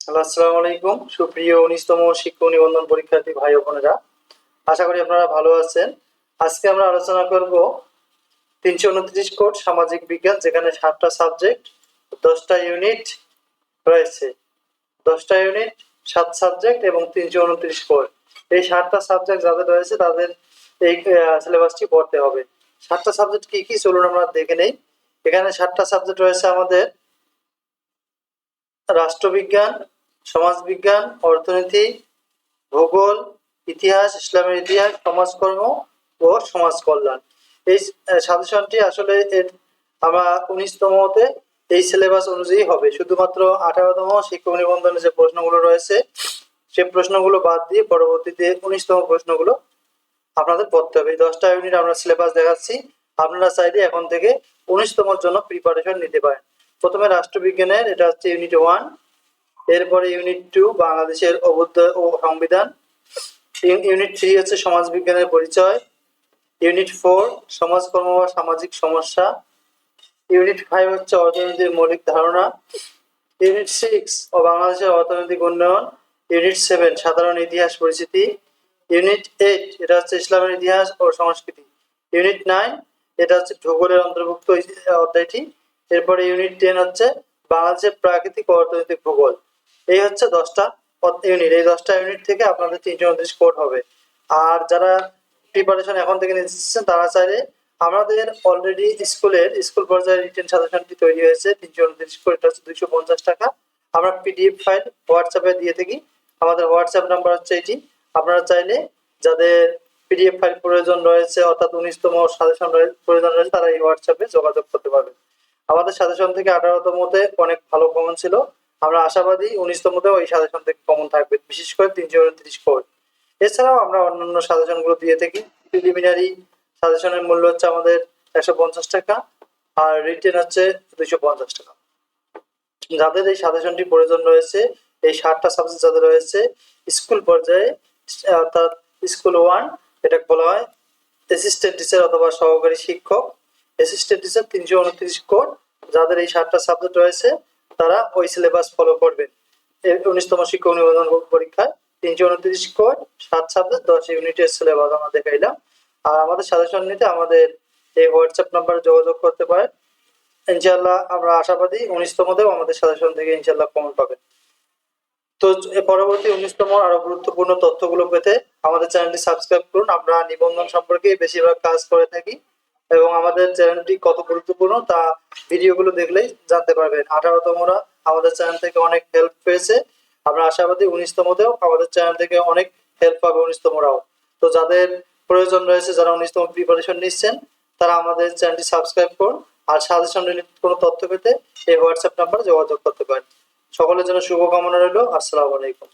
Hello, আসসালামু আলাইকুম। সুপ্রিয় ১৯তম শিক্ষক নিবন্ধন পরীক্ষার্থী ভাই ও বোনেরা, আশা করি আপনারা ভালো আছেন। আজকে আমরা আলোচনা করব ৩২৯ কোড সামাজিক বিজ্ঞান, যেখানে ৭টা সাবজেক্ট, ১০টা ইউনিট রয়েছে। ১০টা ইউনিট, ৭ সাবজেক্ট এবং ৩২৯ কোড। এই ৭টা সাবজেক্ট যাদের রয়েছে তাদের এই সিলেবাসটি পড়তে হবে। ৭টা সাবজেক্ট কি কি চলুন আমরা দেখে নেই। এখানে ৭টা সাবজেক্ট রয়েছে আমাদের রাষ্ট্রবিজ্ঞান, সমাজবিজ্ঞান, অর্থনীতি, ভূগোল, ইতিহাস, ইসলামের ইতিহাস, সমাজকর্ম ও সমাজ কল্যাণ। এই সাজেশনটি আসলে আমরা ১৯তমতে এই সিলেবাস অনুযায়ী হবে। শুধুমাত্র ১৮তম শিক্ষক নিবন্ধনে যে প্রশ্নগুলো রয়েছে সে প্রশ্নগুলো বাদ দিয়ে পরবর্তীতে ১৯তম প্রশ্নগুলো আপনাদের পড়তে হবে। এই 10টা ইউনিট আমরা সিলেবাস দেখাচ্ছি। আপনারা চাইলে এখন থেকে ১৯তমর জন্য প্রিপারেশন নিতে পারেন। প্রথমে রাষ্ট্রবিজ্ঞানের, এটা হচ্ছে ইউনিট 1। এরপরে ইউনিট 2 বাংলাদেশের অভ্যুদয় ও সংবিধান। ইউনিট 3 হচ্ছে সমাজবিজ্ঞানের পরিচয়। ইউনিট 4 সমাজকর্ম বা সামাজিক সমস্যা। ইউনিট 5 হচ্ছে অর্থনীতির মৌলিক ধারণা। ইউনিট 6 ও বাংলাদেশের অর্থনৈতিক উন্নয়ন। ইউনিট 7 সাধারণ ইতিহাস পরিচিতি। ইউনিট 8 এটা হচ্ছে ইসলামের ইতিহাস ও সংস্কৃতি। ইউনিট 9 এটা হচ্ছে ভূগোলের অন্তর্ভুক্ত অধ্যায়টি। এরপরে ইউনিট 10 হচ্ছে বাংলাদেশের প্রাকৃতিক ও অর্থনৈতিক ভূগোল। এই হচ্ছে 10টা ইউনিট। এই 10টা ইউনিট থেকে আপনাদের ৩২৯ কোড হবে। আর যারা প্রিপারেশন এখন থেকে নিচ্ছেন তারা চাইলে আমাদের অলরেডি স্কুল পর্যায়ে রিটেন সাজেশনটি তৈরি হয়েছে। ৩২৯ কোড, এটা হচ্ছে 250 টাকা। আমরা পিডিএফ ফাইল হোয়াটসঅ্যাপে দিয়ে থাকি। আমাদের হোয়াটসঅ্যাপ নাম্বার হচ্ছে এটি। আপনারা চাইলে যাদের পিডিএফ ফাইল প্রয়োজন রয়েছে, অর্থাৎ ১৯তম সাজেশন প্রয়োজন রয়েছে, তারা এই হোয়াটসঅ্যাপে যোগাযোগ করতে পারবেন। আমাদের সাজেশন থেকে ১৮তমতে অনেক ভালো কমন ছিল। আমরা আশাবাদী ১৯তমতেও এই সাজেশন থেকে কমন থাকবে, বিশেষ করে ৩২৯ কোড। এছাড়াও আমরা অন্যান্য সাজেশন গুলো দিয়ে থাকি। প্রিলিমিনারি সাজেশনের মূল্য হচ্ছে আমাদের ১৫০ টাকা, আর রিটেন হচ্ছে ২৫০ টাকা। যাদের এই সাজেশনটি প্রয়োজন রয়েছে, এই ৭টা সাবজেক্ট যাদের রয়েছে স্কুল পর্যায়ে, অর্থাৎ স্কুল 1, এটা বলা হয় অ্যাসিস্ট্যান্ট টিচার অথবা সহকারী শিক্ষক। Assistant teacher ৩২৯ code. যাদের এই ৭টা সাবজেক্ট রয়েছে তারা ওই সিলেবাস ফলো করবেন। ১৯তম শিক্ষক নিবন্ধন পরীক্ষায় ৩২৯ কোড, ৭ সাবজেক্ট, ১০ ইউনিটের সিলেবাস আমরা দেখাইলাম। আর আমাদের সাজেশন নিতে আমাদের এই হোয়াটসঅ্যাপ নাম্বারে যোগাযোগ করতে পারেন। ইনশাআল্লাহ আমরা আশাবাদী ১৯তমতেও আমাদের সাজেশন থেকে ইনশাআল্লাহ কমন পাবেন। তো পরবর্তী ১৯তম আরো গুরুত্বপূর্ণ তথ্যগুলো পেতে আমাদের চ্যানেলটি সাবস্ক্রাইব করুন। আমরা নিবন্ধন সম্পর্কে বেশিরভাগ কাজ করে থাকি এবং আমাদের চ্যানেলটি কত গুরুত্বপূর্ণ তা ভিডিওগুলো দেখলেই জানতে পারবেন। ১৮তমরা আমাদের চ্যানেল থেকে অনেক হেল্প পেয়েছে। আমরা আশাবাদী ১৯তমতেও আমাদের চ্যানেল থেকে অনেক হেল্প পাবে ১৯তমরাও। তো যাদের প্রয়োজন রয়েছে, যারা ১৯তম প্রিপারেশন নিচ্ছেন, তারা আমাদের চ্যানেলটি সাবস্ক্রাইব করুন। আর সাজেশন রিলেটেড কোনো তথ্য পেতে এই হোয়াটসঅ্যাপ নাম্বারে যোগাযোগ করতে পারেন। সকলের জন্য শুভকামনা রইল। আসসালামু আলাইকুম।